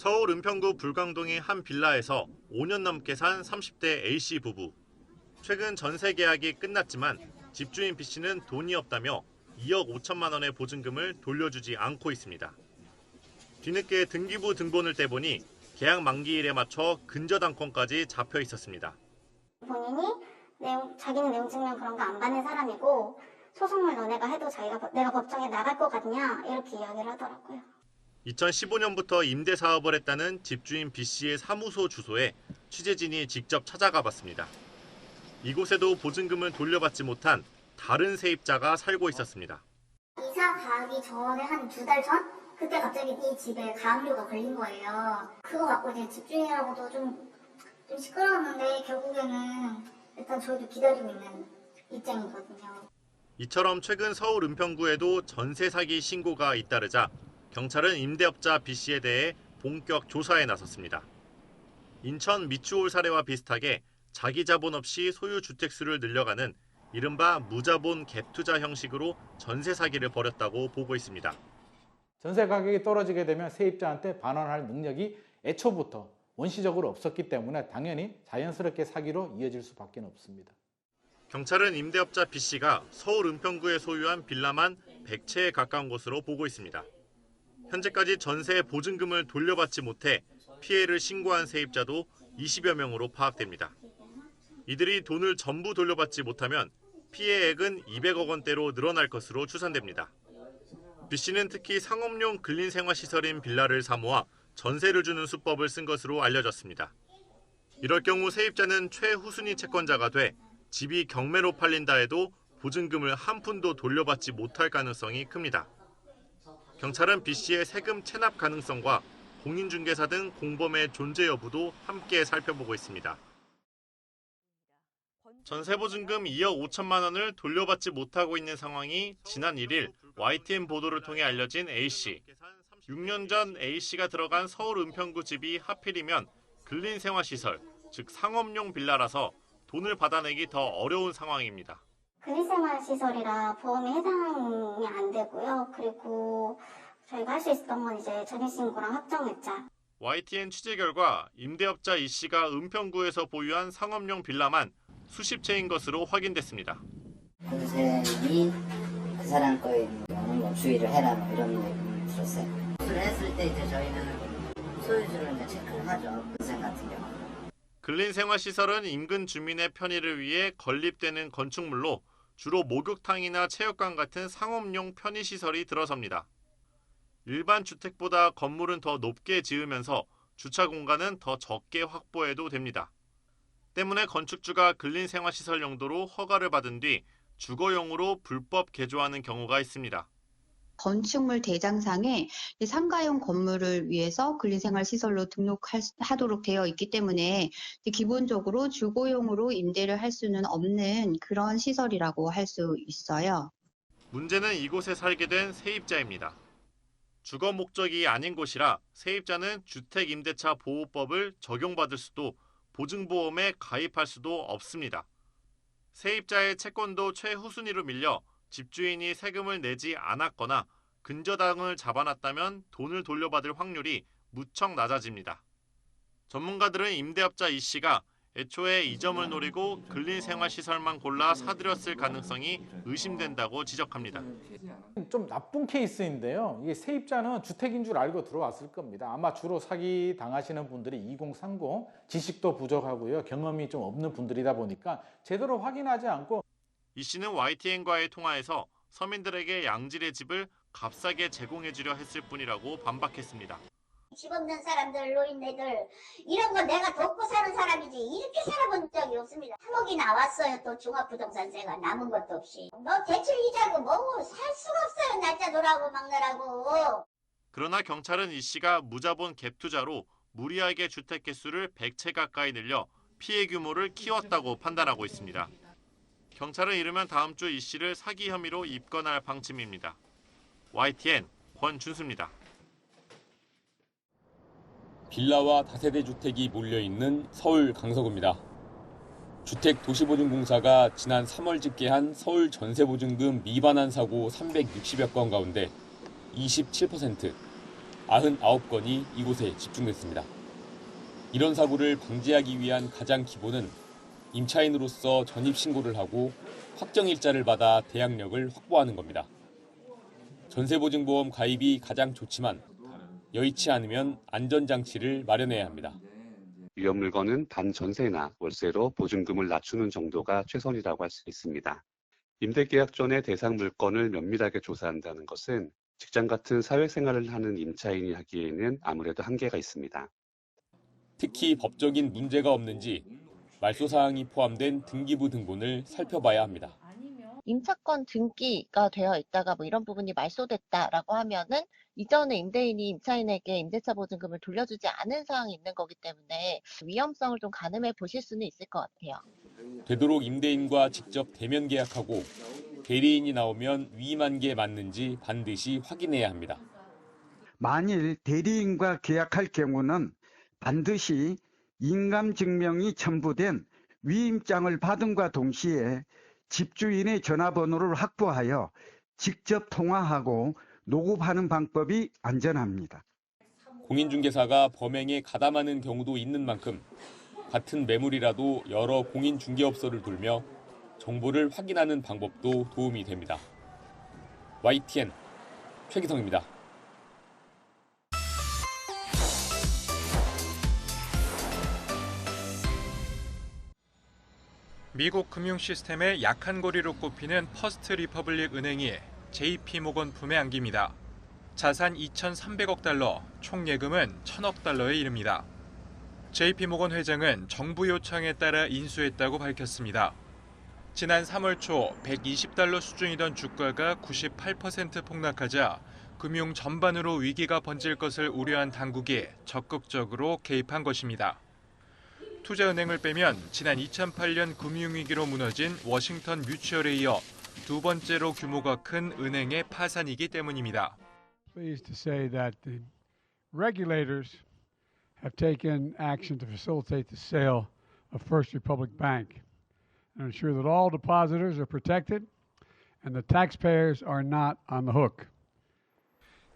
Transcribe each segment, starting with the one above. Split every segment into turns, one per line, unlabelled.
서울 은평구 불광동의 한 빌라에서 5년 넘게 산 30대 A씨 부부. 최근 전세 계약이 끝났지만 집주인 B씨는 돈이 없다며 2억 5천만 원의 보증금을 돌려주지 않고 있습니다. 뒤늦게 등기부 등본을 떼보니 계약 만기일에 맞춰 근저당권까지 잡혀 있었습니다.
본인이 자기는 내용 증명 그런 거 안 받는 사람이고 소송을 너네가 해도 내가 법정에 나갈 것 같냐 이렇게 이야기를 하더라고요.
2015년부터 임대 사업을 했다는 집주인 B씨의 사무소 주소에 취재진이 직접 찾아가 봤습니다. 이곳에도 보증금을 돌려받지 못한 다른 세입자가 살고 있었습니다.
이사 가기 전에 한 2달 전? 그때 갑자기 이 집에 가압류가 걸린 거예요. 그거 갖고 이제 집주인이라고도 좀 시끄러웠는데 결국에는 일단 저희도 기다리고 있는 입장이거든요.
이처럼 최근 서울 은평구에도 전세 사기 신고가 잇따르자 경찰은 임대업자 B씨에 대해 본격 조사에 나섰습니다. 인천 미추홀 사례와 비슷하게 자기 자본 없이 소유 주택수를 늘려가는 이른바 무자본 갭투자 형식으로 전세 사기를 벌였다고 보고 있습니다.
전세 가격이 떨어지게 되면 세입자한테 반환할 능력이 애초부터 원시적으로 없었기 때문에 당연히 자연스럽게 사기로 이어질 수밖에 없습니다.
경찰은 임대업자 B씨가 서울 은평구에 소유한 빌라만 100채에 가까운 것으로 보고 있습니다. 현재까지 전세 보증금을 돌려받지 못해 피해를 신고한 세입자도 20여 명으로 파악됩니다. 이들이 돈을 전부 돌려받지 못하면 피해액은 200억 원대로 늘어날 것으로 추산됩니다. B씨는 특히 상업용 근린생활시설인 빌라를 사모아 전세를 주는 수법을 쓴 것으로 알려졌습니다. 이럴 경우 세입자는 최후순위 채권자가 돼 집이 경매로 팔린다 해도 보증금을 한 푼도 돌려받지 못할 가능성이 큽니다. 경찰은 B씨의 세금 체납 가능성과 공인중개사 등 공범의 존재 여부도 함께 살펴보고 있습니다. 전세보증금 2억 5천만 원을 돌려받지 못하고 있는 상황이 지난 1일 YTN 보도를 통해 알려진 A씨. 6년 전 A씨가 들어간 서울 은평구 집이 하필이면 근린생활시설, 즉 상업용 빌라라서 돈을 받아내기 더 어려운 상황입니다.
근린생활시설이라 보험에 해당이 안 되고요. 그리고 저희가 할 수 있었던 건 이제 전입신고랑 확정일자.
YTN 취재 결과 임대업자 E씨가 은평구에서 보유한 상업용 빌라만 수십 채인 것으로 확인됐습니다.
권세인이 그 사람 거에 있는 경우는 뭐 주의를 해라 뭐 이런 얘기 들었어요. 수를 했을 때 이제 저희는 소유주를 이제 체크를 하죠. 권세 같은 경우.
근린생활시설은 인근 주민의 편의를 위해 건립되는 건축물로 주로 목욕탕이나 체육관 같은 상업용 편의시설이 들어섭니다. 일반 주택보다 건물은 더 높게 지으면서 주차 공간은 더 적게 확보해도 됩니다. 때문에 건축주가 근린생활시설 용도로 허가를 받은 뒤 주거용으로 불법 개조하는 경우가 있습니다.
건축물 대장상에 상가용 건물을 위해서 근린생활시설로 등록하도록 되어 있기 때문에 기본적으로 주거용으로 임대를 할 수는 없는 그런 시설이라고 할 수 있어요.
문제는 이곳에 살게 된 세입자입니다. 주거 목적이 아닌 곳이라 세입자는 주택임대차 보호법을 적용받을 수도 보증보험에 가입할 수도 없습니다. 세입자의 채권도 최후순위로 밀려 집주인이 세금을 내지 않았거나 근저당을 잡아놨다면 돈을 돌려받을 확률이 무척 낮아집니다. 전문가들은 임대업자 E씨가 애초에 이 점을 노리고 근린생활시설만 골라 사들였을 가능성이 의심된다고 지적합니다.
좀 나쁜 케이스인데요. 이게 세입자는 주택인 줄 알고 들어왔을 겁니다. 아마 주로 사기 당하시는 분들이 2030, 지식도 부족하고요. 경험이 좀 없는 분들이다 보니까 제대로 확인하지 않고
E씨는 YTN과의 통화에서 서민들에게 양질의 집을 값싸게 제공해주려 했을 뿐이라고 반박했습니다.
집 없는 사람들, 노인네들 이런 거 내가 돕고 사는 사람이지 이렇게 살아본 적이 없습니다. 3억이 나왔어요. 또 종합부동산세가 남은 것도 없이. 뭐 대출 이자고 뭐고 살 수가 없어요. 날짜 돌아오고 막느라고.
그러나 경찰은 E씨가 무자본 갭투자로 무리하게 주택 개수를 100채 가까이 늘려 피해 규모를 키웠다고 판단하고 있습니다. 경찰은 이르면 다음 주 E씨를 사기 혐의로 입건할 방침입니다. YTN 권준수입니다.
빌라와 다세대 주택이 몰려있는 서울 강서구입니다. 주택도시보증공사가 지난 3월 집계한 서울 전세보증금 미반환 사고 360여 건 가운데 27%, 99건이 이곳에 집중됐습니다. 이런 사고를 방지하기 위한 가장 기본은 임차인으로서 전입신고를 하고 확정일자를 받아 대항력을 확보하는 겁니다. 전세보증보험 가입이 가장 좋지만 여의치 않으면 안전장치를 마련해야 합니다.
위험 물건은 반전세나 월세로 보증금을 낮추는 정도가 최선이라고 할 수 있습니다. 임대계약 전에 대상 물건을 면밀하게 조사한다는 것은 직장 같은 사회생활을 하는 임차인이 하기에는 아무래도 한계가 있습니다.
특히 법적인 문제가 없는지 말소사항이 포함된 등기부 등본을 살펴봐야 합니다.
임차권 등기가 되어 있다가 뭐 이런 부분이 말소됐다라고 하면은 이전에 임대인이 임차인에게 임대차 보증금을 돌려주지 않은 사항이 있는 거기 때문에 위험성을 좀 가늠해 보실 수는 있을 것 같아요.
되도록 임대인과 직접 대면 계약하고 대리인이 나오면 위임한 게 맞는지 반드시 확인해야 합니다.
만일 대리인과 계약할 경우는 반드시 인감증명이 첨부된 위임장을 받음과 동시에 집주인의 전화번호를 확보하여 직접 통화하고 녹음하는 방법이 안전합니다.
공인중개사가 범행에 가담하는 경우도 있는 만큼 같은 매물이라도 여러 공인중개업소를 돌며 정보를 확인하는 방법도 도움이 됩니다. YTN 최기성입니다.
미국 금융 시스템의 약한 고리로 꼽히는 퍼스트 리퍼블릭 은행이 JP모건 품에 안깁니다. 자산 2,300억 달러, 총 예금은 1,000억 달러에 이릅니다. JP모건 회장은 정부 요청에 따라 인수했다고 밝혔습니다. 지난 3월 초 120달러 수준이던 주가가 98% 폭락하자 금융 전반으로 위기가 번질 것을 우려한 당국이 적극적으로 개입한 것입니다. 투자은행을 빼면 지난 2008년 금융위기로 무너진 워싱턴 뮤추얼에 이어 두 번째로 규모가 큰 은행의 파산이기 때문입니다.
Pleased to say that the regulators have taken action to facilitate the sale of First Republic Bank and ensure that all depositors are protected and the taxpayers are not on the hook.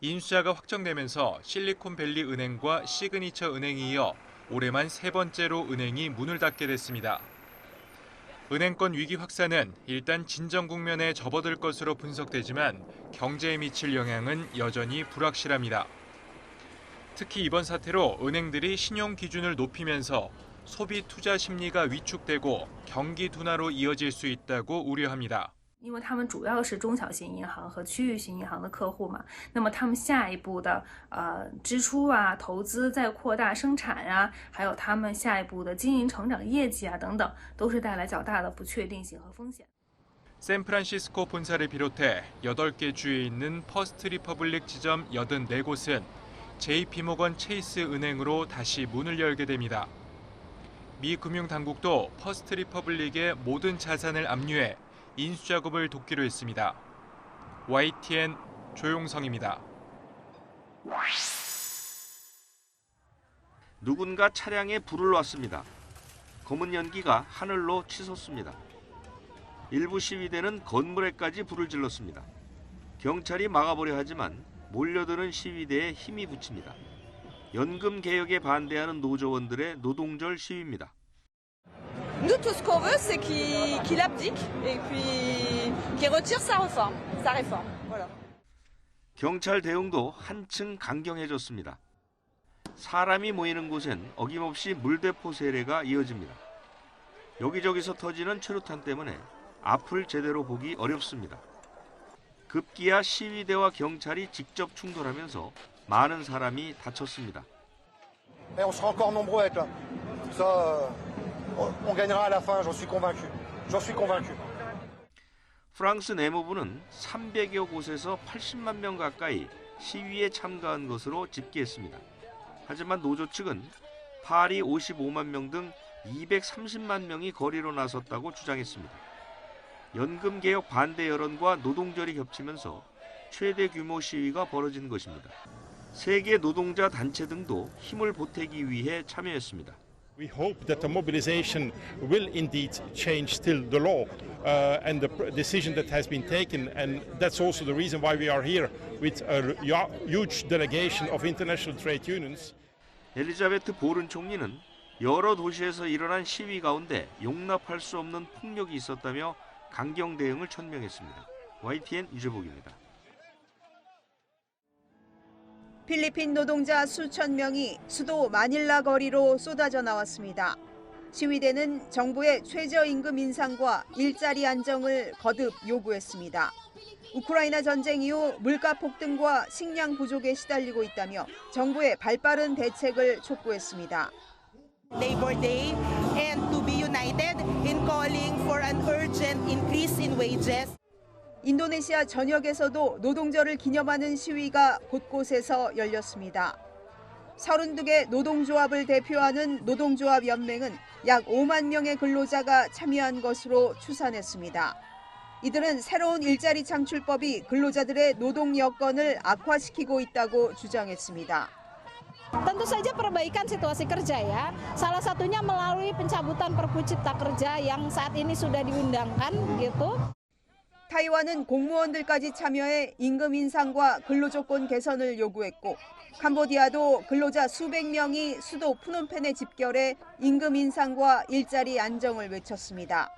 인수자가 확정되면서 실리콘밸리 은행과 시그니처 은행이 이어 올해만 세 번째로 은행이 문을 닫게 됐습니다. 은행권 위기 확산은 일단 진정 국면에 접어들 것으로 분석되지만 경제에 미칠 영향은 여전히 불확실합니다. 특히 이번 사태로 은행들이 신용 기준을 높이면서 소비 투자 심리가 위축되고 경기 둔화로 이어질 수 있다고 우려합니다.
因为他们主要是中小型银行和区域性银行的客户嘛，那么他们下一步的支出啊、投资再扩大生产啊，还有他们下一步的经营成长业绩啊等等，都是带来较大的不确定性和风险。
샌프란시스코 본사를 비롯해 8개 주에 있는 퍼스트 리퍼블릭 지점 84곳은 JP모건 체이스 은행으로 다시 문을 열게 됩니다. 미 금융당국도 퍼스트 리퍼블릭의 모든 자산을 압류해 인수 작업을 돕기로 했습니다. YTN 조용성입니다.
누군가 차량에 불을 놨습니다. 검은 연기가 하늘로 치솟습니다. 일부 시위대는 건물에까지 불을 질렀습니다. 경찰이 막아보려 하지만 몰려드는 시위대에 힘이 붙입니다. 연금 개혁에 반대하는 노조원들의 노동절 시위입니다.
Nous, tout ce qu'on veut, c'est qu'il abdique et puis qu'il retire sa réforme. Voilà.
경찰 대응도 한층 강경해졌습니다. 사람이 모이는 곳엔 어김없이 물대포 세례가 이어집니다. 여기저기서 터지는 최루탄 때문에 앞을 제대로 보기 어렵습니다. 급기야 시위대와 경찰이 직접 충돌하면서 많은 사람이 다쳤습니다.
On sera encore nombreux à être là. Ça, on gagnera à la fin, j'en suis convaincu. J'en suis convaincu.
프랑스 내무부는 300여 곳에서 80만 명 가까이 시위에 참가한 것으로 집계했습니다. 하지만 노조 측은 파리 55만 명 등 230만 명이 거리로 나섰다고 주장했습니다. 연금 개혁 반대 여론과 노동절이 겹치면서 최대 규모 시위가 벌어진 것입니다. 세계 노동자 단체 등도 힘을 보태기 위해 참여했습니다.
We hope that the mobilization will indeed change still the law and the decision that has been taken, and that's also the reason why we are here with a huge delegation of international trade unions.
엘리자베트 보른 총리는 여러 도시에서 일어난 시위 가운데 용납할 수 없는 폭력이 있었다며 강경 대응을 천명했습니다. YTN 유재복입니다.
필리핀 노동자 수천 명이 수도 마닐라 거리로 쏟아져 나왔습니다. 시위대는 정부의 최저임금 인상과 일자리 안정을 거듭 요구했습니다. 우크라이나 전쟁 이후 물가 폭등과 식량 부족에 시달리고 있다며 정부의 발빠른 대책을 촉구했습니다.
Labor Day and to be united in calling for an urgent increase in wages.
인도네시아 전역에서도 노동절을 기념하는 시위가 곳곳에서 열렸습니다. 32개 노동조합을 대표하는 노동조합 연맹은 약 5만 명의 근로자가 참여한 것으로 추산했습니다. 이들은 새로운 일자리 창출법이 근로자들의 노동 여건을 악화시키고 있다고 주장했습니다.
Tentu saja perbaikan situasi kerja ya. Salah satunya melalui pencabutan Perpu Cipta Kerja yang saat ini sudah diundangkan gitu.
타이완은 공무원들까지 참여해 임금 인상과 근로조건 개선을 요구했고, 캄보디아도 근로자 수백 명이 수도 푸놈펜에 집결해 임금 인상과 일자리 안정을 외쳤습니다.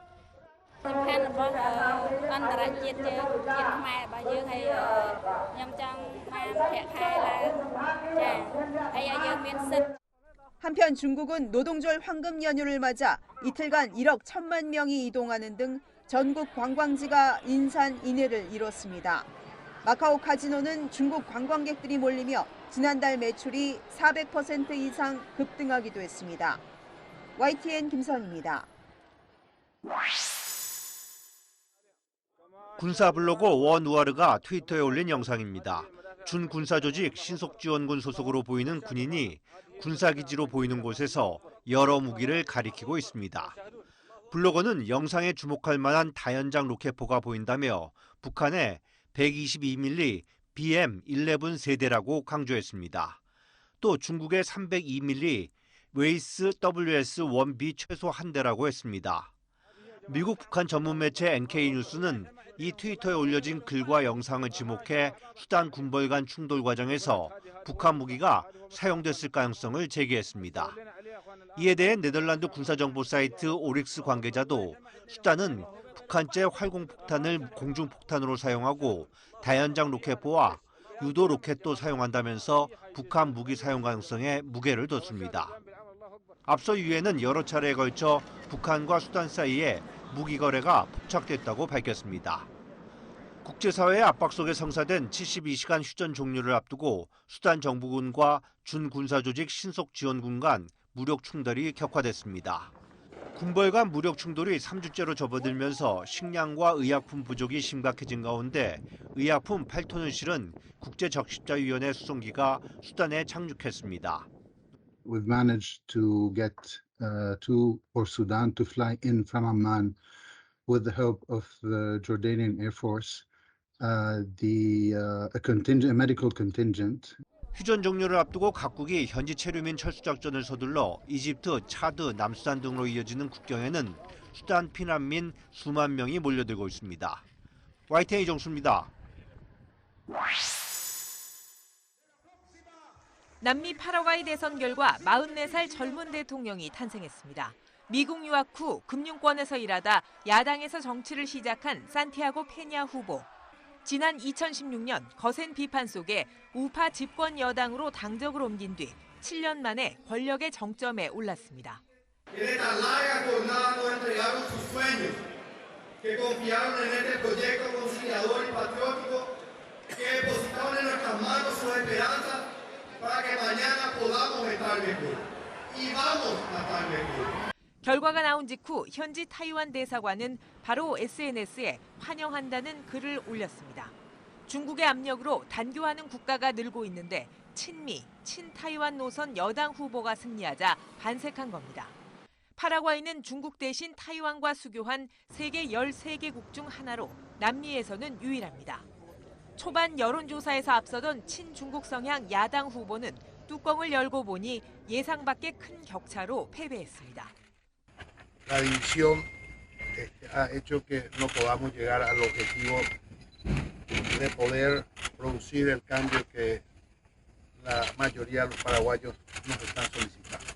한편 중국은 노동절 황금 연휴를 맞아 이틀간 1억 1천만 명이 이동하는 등 전국 관광지가 인산인해를 이뤘습니다. 마카오 카지노는 중국 관광객들이 몰리며 지난달 매출이 400% 이상 급등하기도 했습니다. YTN 김선입니다.
군사 블로거 원우아르가 트위터에 올린 영상입니다. 준 군사조직 신속지원군 소속으로 보이는 군인이 군사기지로 보이는 곳에서 여러 무기를 가리키고 있습니다. 블로거는 영상에 주목할 만한 다연장 로켓포가 보인다며 북한의 122mm BM-11 세대라고 강조했습니다. 또 중국의 302mm 웨이스 WS-1B 최소 한 대라고 했습니다. 미국 북한 전문 매체 NK뉴스는 이 트위터에 올려진 글과 영상을 지목해 수단 군벌 간 충돌 과정에서 북한 무기가 사용됐을 가능성을 제기했습니다. 이에 대해 네덜란드 군사정보 사이트 오릭스 관계자도 수단은 북한제 활공폭탄을 공중폭탄으로 사용하고 다연장 로켓포와 유도 로켓도 사용한다면서 북한 무기 사용 가능성에 무게를 뒀습니다. 앞서 유엔은 여러 차례에 걸쳐 북한과 수단 사이에 무기 거래가 포착됐다고 밝혔습니다. 국제사회의 압박 속에 성사된 72시간 휴전 종료를 앞두고 수단 정부군과 준군사조직 신속지원군 간 무력 충돌이 격화됐습니다. 군벌 간 무력 충돌이 3주째로 접어들면서 식량과 의약품 부족이 심각해진 가운데 의약품 8톤을 실은 국제적십자위원회 수송기가 수단에 착륙했습니다.
We've managed to get Sudan to fly in from Amman with the help of the Jordanian Air Force, a medical contingent.
휴전 종료를 앞두고 각국이 현지 체류민 철수 작전을 서둘러 이집트, 차드, 남수단 등으로 이어지는 국경에는 수단 피난민 수만 명이 몰려들고 있습니다. YTN 이정수입니다.
남미 파라과이 대선 결과 44살 젊은 대통령이 탄생했습니다. 미국 유학 후 금융권에서 일하다 야당에서 정치를 시작한 산티아고 페냐 후보. 지난 2016년 거센 비판 속에 우파 집권 여당으로 당적을 옮긴 뒤 7년 만에 권력의 정점에 올랐습니다. 결과가 나온 직후 현지 타이완 대사관은 바로 SNS에 환영한다는 글을 올렸습니다. 중국의 압력으로 단교하는 국가가 늘고 있는데 친미, 친타이완 노선 여당 후보가 승리하자 반색한 겁니다. 파라과이는 중국 대신 타이완과 수교한 세계 13개국 중 하나로 남미에서는 유일합니다. 초반 여론조사에서 앞서던 친중국 성향 야당 후보는 뚜껑을 열고 보니 예상 밖의 큰 격차로 패배했습니다.
La división ha hecho que no podamos llegar al objetivo de poder producir el cambio que la mayoría de los paraguayos nos están solicitando.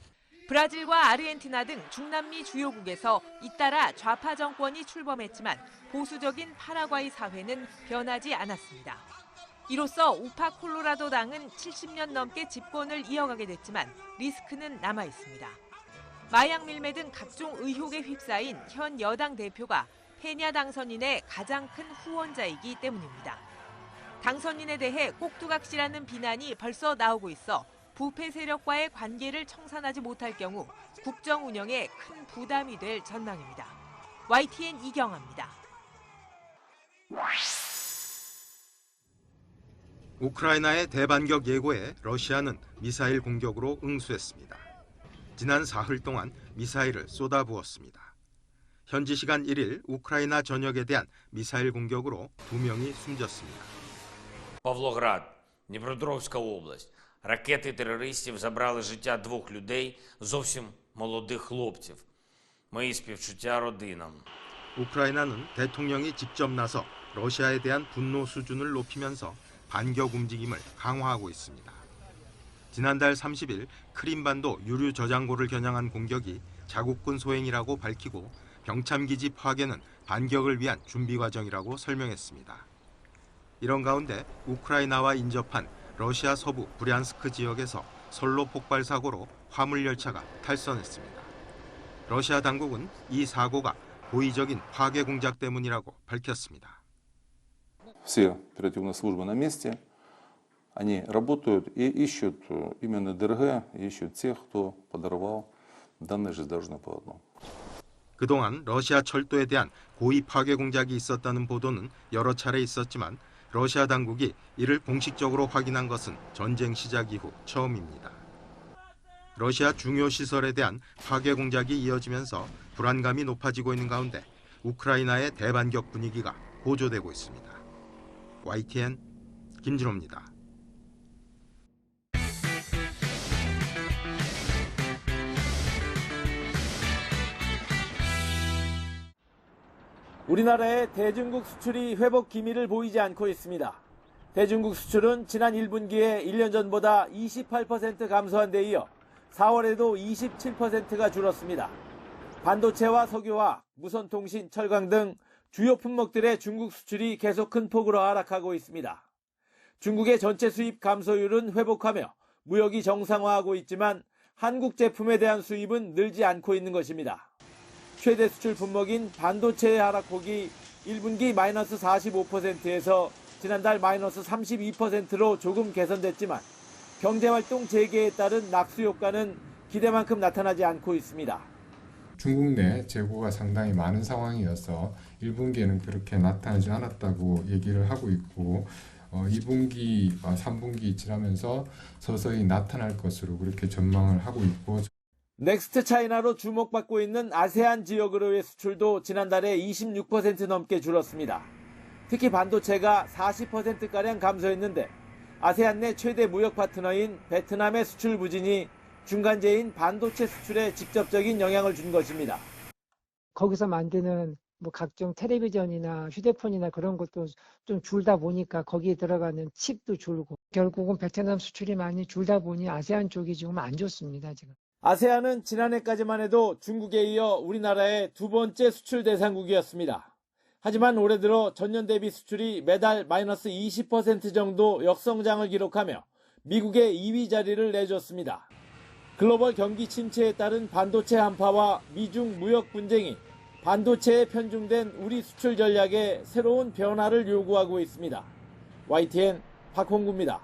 브라질과 아르헨티나 등 중남미 주요국에서 잇따라 좌파 정권이 출범했지만 보수적인 파라과이 사회는 변하지 않았습니다. 이로써 우파 콜로라도 당은 70년 넘게 집권을 이어가게 됐지만 리스크는 남아 있습니다. 마약 밀매 등 각종 의혹에 휩싸인 현 여당 대표가 페냐 당선인의 가장 큰 후원자이기 때문입니다. 당선인에 대해 꼭두각시라는 비난이 벌써 나오고 있어 부패 세력과의 관계를 청산하지 못할 경우 국정 운영에 큰 부담이 될 전망입니다. YTN 이경아입니다.
우크라이나의 대반격 예고에 러시아는 미사일 공격으로 응수했습니다. 지난 사흘 동안 미사일을 쏟아부었습니다. 현지 시간 1일 우크라이나 전역에 대한 미사일 공격으로 2명이 숨졌습니다.
Павлоград, Дніпропетровська область. Ракети терористів забрали життя 2 людей, зовсім молодих хлопців. Мої співчуття родинам.
우크라이나는 대통령이 직접 나서 러시아에 대한 분노 수준을 높이면서 반격 움직임을 강화하고 있습니다. 지난달 30일 크림반도 유류 저장고를 겨냥한 공격이 자국군 소행이라고 밝히고 병참기지 파괴는 반격을 위한 준비 과정이라고 설명했습니다. 이런 가운데 우크라이나와 인접한 러시아 서부 브리안스크 지역에서 선로 폭발 사고로 화물 열차가 탈선했습니다. 러시아 당국은 이 사고가 고의적인 파괴 공작 때문이라고 밝혔습니다.
Все оперативные службы на месте, они работают и ищут именно ДРГ, ищут тех, кто подорвал данное железнодорожное полотно.
그동안 러시아 철도에 대한 고의 파괴 공작이 있었다는 보도는 여러 차례 있었지만 러시아 당국이 이를 공식적으로 확인한 것은 전쟁 시작 이후 처음입니다. 러시아 중요 시설에 대한 파괴 공작이 이어지면서 불안감이 높아지고 있는 가운데 우크라이나의 대반격 분위기가 고조되고 있습니다. YTN 김진호입니다.
우리나라의 대중국 수출이 회복 기미를 보이지 않고 있습니다. 대중국 수출은 지난 1분기에 1년 전보다 28% 감소한 데 이어 4월에도 27%가 줄었습니다. 반도체와 석유화학, 무선통신, 철강 등 주요 품목들의 중국 수출이 계속 큰 폭으로 하락하고 있습니다. 중국의 전체 수입 감소율은 회복하며 무역이 정상화하고 있지만 한국 제품에 대한 수입은 늘지 않고 있는 것입니다. 최대 수출 품목인 반도체의 하락폭이 1분기 마이너스 45%에서 지난달 마이너스 32%로 조금 개선됐지만 경제활동 재개에 따른 낙수 효과는 기대만큼 나타나지 않고 있습니다.
중국 내 재고가 상당히 많은 상황이어서 1분기에는 그렇게 나타나지 않았다고 얘기를 하고 있고 2분기, 3분기 지나면서 서서히 나타날 것으로 그렇게 전망을 하고 있고
넥스트 차이나로 주목받고 있는 아세안 지역으로의 수출도 지난달에 26% 넘게 줄었습니다. 특히 반도체가 40%가량 감소했는데 아세안 내 최대 무역 파트너인 베트남의 수출 부진이 중간재인 반도체 수출에 직접적인 영향을 준 것입니다.
거기서 만드는 뭐 각종 텔레비전이나 휴대폰이나 그런 것도 좀 줄다 보니까 거기에 들어가는 칩도 줄고 결국은 베트남 수출이 많이 줄다 보니 아세안 쪽이 지금 안 좋습니다. 지금.
아세안은 지난해까지만 해도 중국에 이어 우리나라의 두 번째 수출 대상국이었습니다. 하지만 올해 들어 전년 대비 수출이 매달 마이너스 20% 정도 역성장을 기록하며 미국의 2위 자리를 내줬습니다. 글로벌 경기 침체에 따른 반도체 한파와 미중 무역 분쟁이 반도체에 편중된 우리 수출 전략에 새로운 변화를 요구하고 있습니다. YTN 박홍구입니다.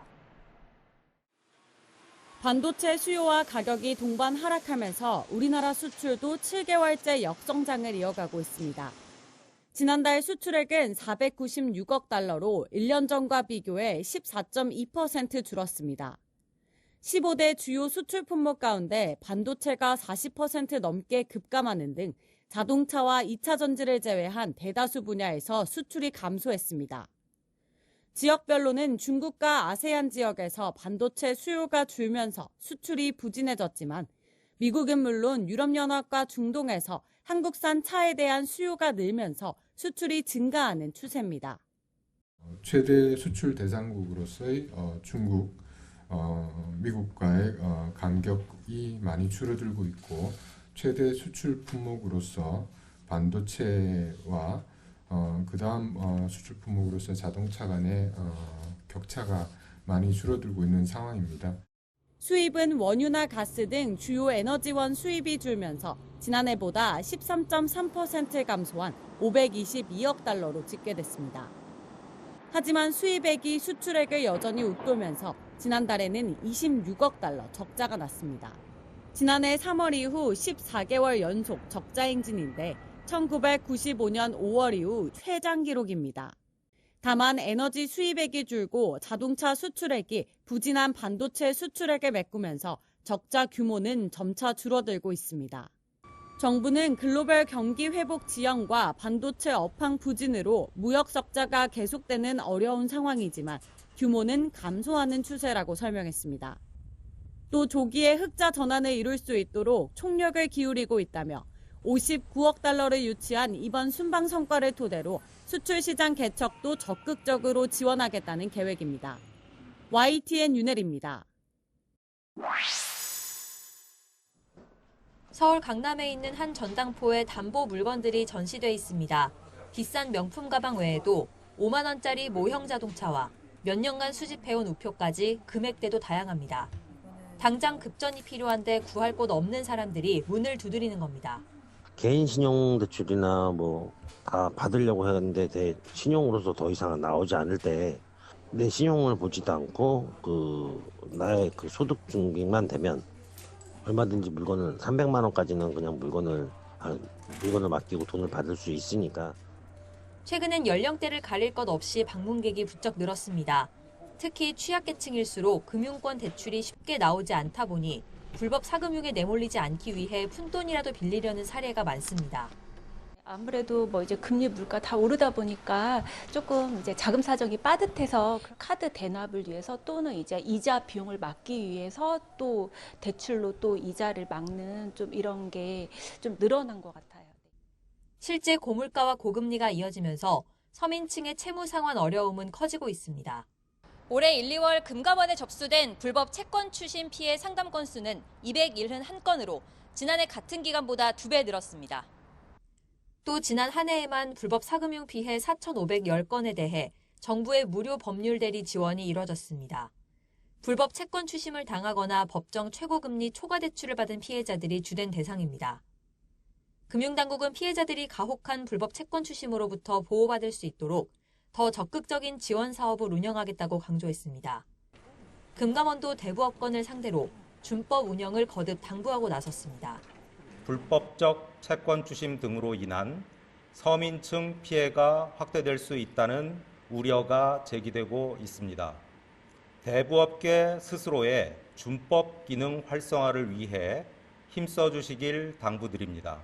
반도체 수요와 가격이 동반 하락하면서 우리나라 수출도 7개월째 역성장을 이어가고 있습니다. 지난달 수출액은 496억 달러로 1년 전과 비교해 14.2% 줄었습니다. 15대 주요 수출 품목 가운데 반도체가 40% 넘게 급감하는 등 자동차와 2차 전지를 제외한 대다수 분야에서 수출이 감소했습니다. 지역별로는 중국과 아세안 지역에서 반도체 수요가 줄면서 수출이 부진해졌지만 미국은 물론 유럽연합과 중동에서 한국산 차에 대한 수요가 늘면서 수출이 증가하는 추세입니다.
최대 수출 대상국으로서의 중국, 미국과의 간격이 많이 줄어들고 있고 최대 수출 품목으로서 반도체와 그다음 수출 품목으로서 자동차 간의 격차가 많이 줄어들고 있는 상황입니다.
수입은 원유나 가스 등 주요 에너지원 수입이 줄면서 지난해보다 13.3% 감소한 522억 달러로 집계됐습니다. 하지만 수입액이 수출액을 여전히 웃돌면서 지난달에는 26억 달러 적자가 났습니다. 지난해 3월 이후 14개월 연속 적자 행진인데 1995년 5월 이후 최장 기록입니다. 다만 에너지 수입액이 줄고 자동차 수출액이 부진한 반도체 수출액에 메꾸면서 적자 규모는 점차 줄어들고 있습니다. 정부는 글로벌 경기 회복 지연과 반도체 업황 부진으로 무역 적자가 계속되는 어려운 상황이지만 규모는 감소하는 추세라고 설명했습니다. 또 조기에 흑자 전환을 이룰 수 있도록 총력을 기울이고 있다며 59억 달러를 유치한 이번 순방 성과를 토대로 수출 시장 개척도 적극적으로 지원하겠다는 계획입니다. YTN 윤혜리입니다.
서울 강남에 있는 한 전당포에 담보 물건들이 전시돼 있습니다. 비싼 명품 가방 외에도 5만 원짜리 모형 자동차와 몇 년간 수집해온 우표까지 금액대도 다양합니다. 당장 급전이 필요한데 구할 곳 없는 사람들이 문을 두드리는 겁니다.
개인 신용 대출이나 뭐 다 받으려고 했는데 신용으로서 더 이상 나오지 않을 때 내 신용을 보지도 않고 나의 소득 중vik만 되면 얼마든지 물건을 300만 원까지는 그냥 물건을 맡기고 돈을 받을 수 있으니까.
최근엔 연령대를 가릴 것 없이 방문객이 부쩍 늘었습니다. 특히 취약계층일수록 금융권 대출이 쉽게 나오지 않다 보니 불법 사금융에 내몰리지 않기 위해 푼돈이라도 빌리려는 사례가 많습니다.
아무래도 이제 금리 물가 다 오르다 보니까 조금 이제 자금 사정이 빠듯해서 카드 대납을 위해서 또는 이제 이자 비용을 막기 위해서 또 대출로 또 이자를 막는 좀 이런 게 좀 늘어난 것 같아요.
실제 고물가와 고금리가 이어지면서 서민층의 채무 상환 어려움은 커지고 있습니다. 올해 1, 2월 금감원에 접수된 불법 채권 추심 피해 상담 건수는 271건으로 지난해 같은 기간보다 2배 늘었습니다. 또 지난 한 해에만 불법 사금융 피해 4,510건에 대해 정부의 무료 법률 대리 지원이 이뤄졌습니다. 불법 채권 추심을 당하거나 법정 최고금리 초과 대출을 받은 피해자들이 주된 대상입니다. 금융당국은 피해자들이 가혹한 불법 채권 추심으로부터 보호받을 수 있도록 더 적극적인 지원 사업을 운영하겠다고 강조했습니다. 금감원도 대부업건을 상대로 준법 운영을 거듭 당부하고 나섰습니다.
불법적 채권 추심 등으로 인한 서민층 피해가 확대될 수 있다는 우려가 제기되고 있습니다. 대부업계 스스로의 준법 기능 활성화를 위해 힘써 주시길 당부드립니다.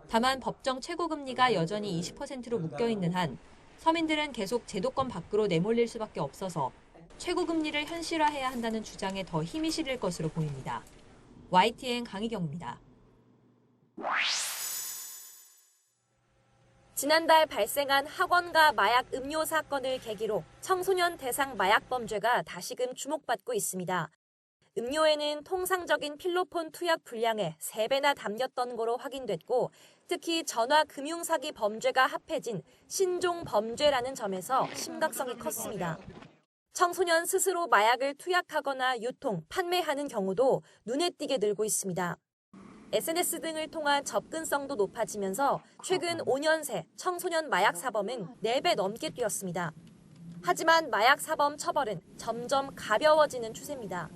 다만 법정 최고금리가 여전히 20%로 묶여있는 한 서민들은 계속 제도권 밖으로 내몰릴 수밖에 없어서 최고금리를 현실화해야 한다는 주장에 더 힘이 실릴 것으로 보입니다. YTN 강희경입니다. 지난달 발생한 학원가 마약 음료 사건을 계기로 청소년 대상 마약 범죄가 다시금 주목받고 있습니다. 음료에는 통상적인 필로폰 투약 분량의 3배나 담겼던 거로 확인됐고 특히 전화 금융사기 범죄가 합해진 신종 범죄라는 점에서 심각성이 컸습니다. 청소년 스스로 마약을 투약하거나 유통, 판매하는 경우도 눈에 띄게 늘고 있습니다. SNS 등을 통한 접근성도 높아지면서 최근 5년 새 청소년 마약 사범은 4배 넘게 뛰었습니다. 하지만 마약 사범 처벌은 점점 가벼워지는 추세입니다.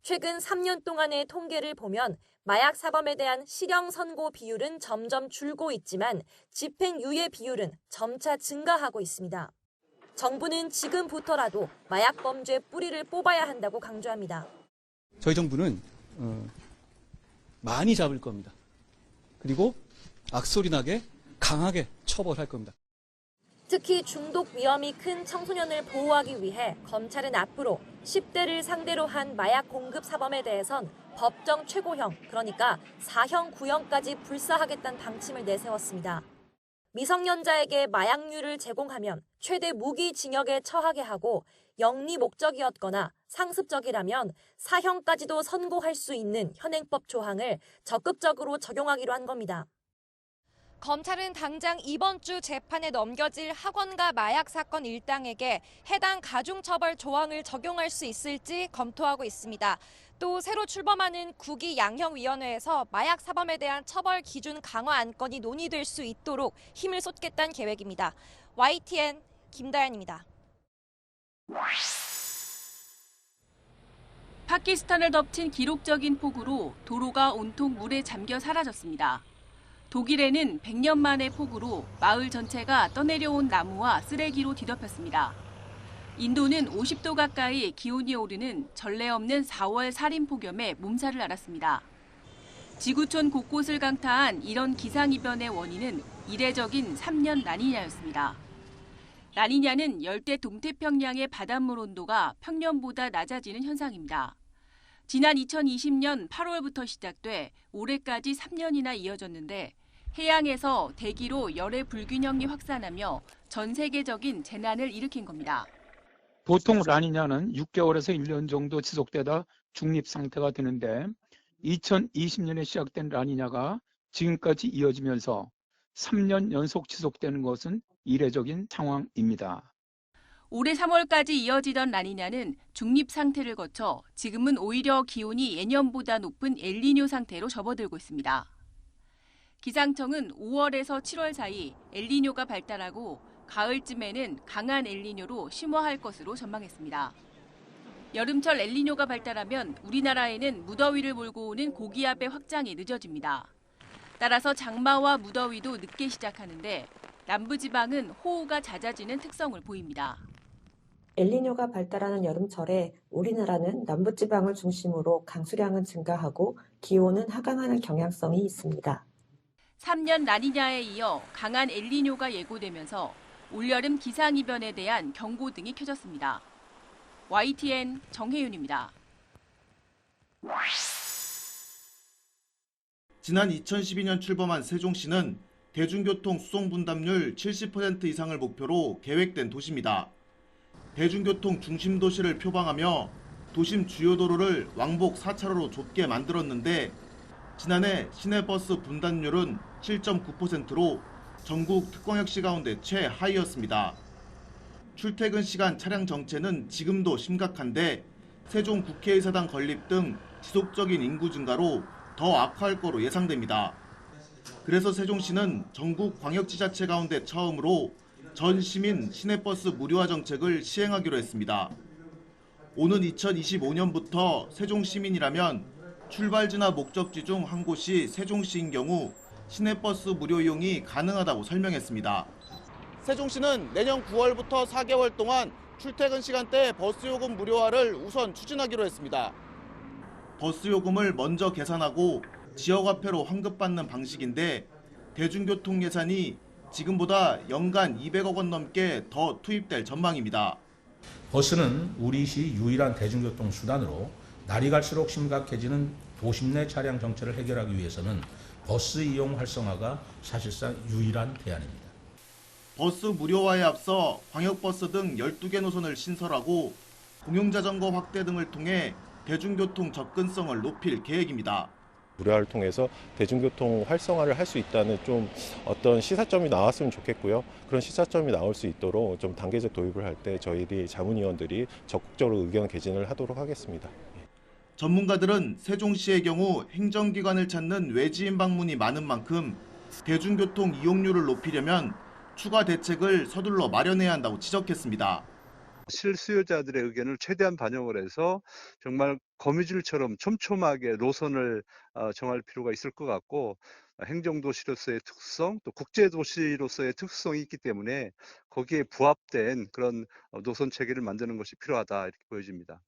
최근 3년 동안의 통계를 보면 마약 사범에 대한 실형 선고 비율은 점점 줄고 있지만 집행유예 비율은 점차 증가하고 있습니다. 정부는 지금부터라도 마약 범죄 뿌리를 뽑아야 한다고 강조합니다.
저희 정부는 많이 잡을 겁니다. 그리고 악소리 나게 강하게 처벌할 겁니다.
특히 중독 위험이 큰 청소년을 보호하기 위해 검찰은 앞으로 10대를 상대로 한 마약 공급 사범에 대해선 법정 최고형, 그러니까 4형 구형까지 불사하겠다는 방침을 내세웠습니다. 미성년자에게 마약류를 제공하면 최대 무기징역에 처하게 하고 영리 목적이었거나 상습적이라면 사형까지도 선고할 수 있는 현행법 조항을 적극적으로 적용하기로 한 겁니다. 검찰은 당장 이번 주 재판에 넘겨질 학원가 마약 사건 일당에게 해당 가중처벌 조항을 적용할 수 있을지 검토하고 있습니다. 또 새로 출범하는 국위양형위원회에서 마약 사범에 대한 처벌 기준 강화 안건이 논의될 수 있도록 힘을 쏟겠다는 계획입니다. YTN 김다연입니다.
파키스탄을 덮친 기록적인 폭우로 도로가 온통 물에 잠겨 사라졌습니다. 독일에는 100년 만의 폭우로 마을 전체가 떠내려온 나무와 쓰레기로 뒤덮였습니다. 인도는 50도 가까이 기온이 오르는 전례 없는 4월 살인폭염에 몸살을 앓았습니다. 지구촌 곳곳을 강타한 이런 기상이변의 원인은 이례적인 3년 라니냐였습니다. 라니냐는 열대 동태평양의 바닷물 온도가 평년보다 낮아지는 현상입니다. 지난 2020년 8월부터 시작돼 올해까지 3년이나 이어졌는데 해양에서 대기로 열의 불균형이 확산하며 전 세계적인 재난을 일으킨 겁니다.
보통 라니냐는 6개월에서 1년 정도 지속되다 중립 상태가 되는데 2020년에 시작된 라니냐가 지금까지 이어지면서 3년 연속 지속되는 것은 이례적인 상황입니다.
올해 3월까지 이어지던 라니냐는 중립 상태를 거쳐 지금은 오히려 기온이 예년보다 높은 엘니뇨 상태로 접어들고 있습니다. 기상청은 5월에서 7월 사이 엘니뇨가 발달하고 가을쯤에는 강한 엘니뇨로 심화할 것으로 전망했습니다. 여름철 엘니뇨가 발달하면 우리나라에는 무더위를 몰고 오는 고기압의 확장이 늦어집니다. 따라서 장마와 무더위도 늦게 시작하는데 남부지방은 호우가 잦아지는 특성을 보입니다.
엘니뇨가 발달하는 여름철에 우리나라는 남부지방을 중심으로 강수량은 증가하고 기온은 하강하는 경향성이 있습니다.
3년 라니냐에 이어 강한 엘니뇨가 예고되면서 올여름 기상이변에 대한 경고등이 켜졌습니다. YTN 정혜윤입니다.
지난 2012년 출범한 세종시는 대중교통 수송 분담률 70% 이상을 목표로 계획된 도시입니다. 대중교통 중심 도시를 표방하며 도심 주요 도로를 왕복 4차로로 좁게 만들었는데 지난해 시내버스 분담률은 7.9%로 전국 특광역시 가운데 최하위였습니다. 출퇴근 시간 차량 정체는 지금도 심각한데 세종 국회의사당 건립 등 지속적인 인구 증가로 더 악화할 거로 예상됩니다. 그래서 세종시는 전국 광역지자체 가운데 처음으로 전 시민 시내버스 무료화 정책을 시행하기로 했습니다. 오는 2025년부터 세종시민이라면 출발지나 목적지 중 한 곳이 세종시인 경우 시내버스 무료 이용이 가능하다고 설명했습니다. 세종시는 내년 9월부터 4개월 동안 출퇴근 시간대 버스 요금 무료화를 우선 추진하기로 했습니다. 버스 요금을 먼저 계산하고 지역화폐로 환급받는 방식인데 대중교통 예산이 지금보다 연간 200억 원 넘게 더 투입될 전망입니다.
버스는 우리 시 유일한 대중교통 수단으로 날이 갈수록 심각해지는 도심 내 차량 정체를 해결하기 위해서는 버스 이용 활성화가 사실상 유일한 대안입니다.
버스 무료화에 앞서 광역버스 등 12개 노선을 신설하고 공용자전거 확대 등을 통해 대중교통 접근성을 높일 계획입니다.
무료화를 통해서 대중교통 활성화를 할 수 있다는 좀 어떤 시사점이 나왔으면 좋겠고요. 그런 시사점이 나올 수 있도록 좀 단계적 도입을 할 때 저희들이 자문위원들이 적극적으로 의견 개진을 하도록 하겠습니다.
전문가들은 세종시의 경우 행정기관을 찾는 외지인 방문이 많은 만큼 대중교통 이용률을 높이려면 추가 대책을 서둘러 마련해야 한다고 지적했습니다.
실수요자들의 의견을 최대한 반영을 해서 정말 거미줄처럼 촘촘하게 노선을 정할 필요가 있을 것 같고 행정도시로서의 특성 또 국제도시로서의 특성이 있기 때문에 거기에 부합된 그런 노선 체계를 만드는 것이 필요하다 이렇게 보여집니다.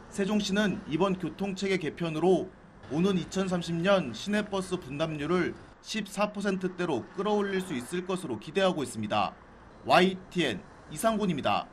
세종시는 이번 교통체계 개편으로 오는 2030년 시내버스 분담률을 14%대로 끌어올릴 수 있을 것으로 기대하고 있습니다. YTN 이상곤입니다.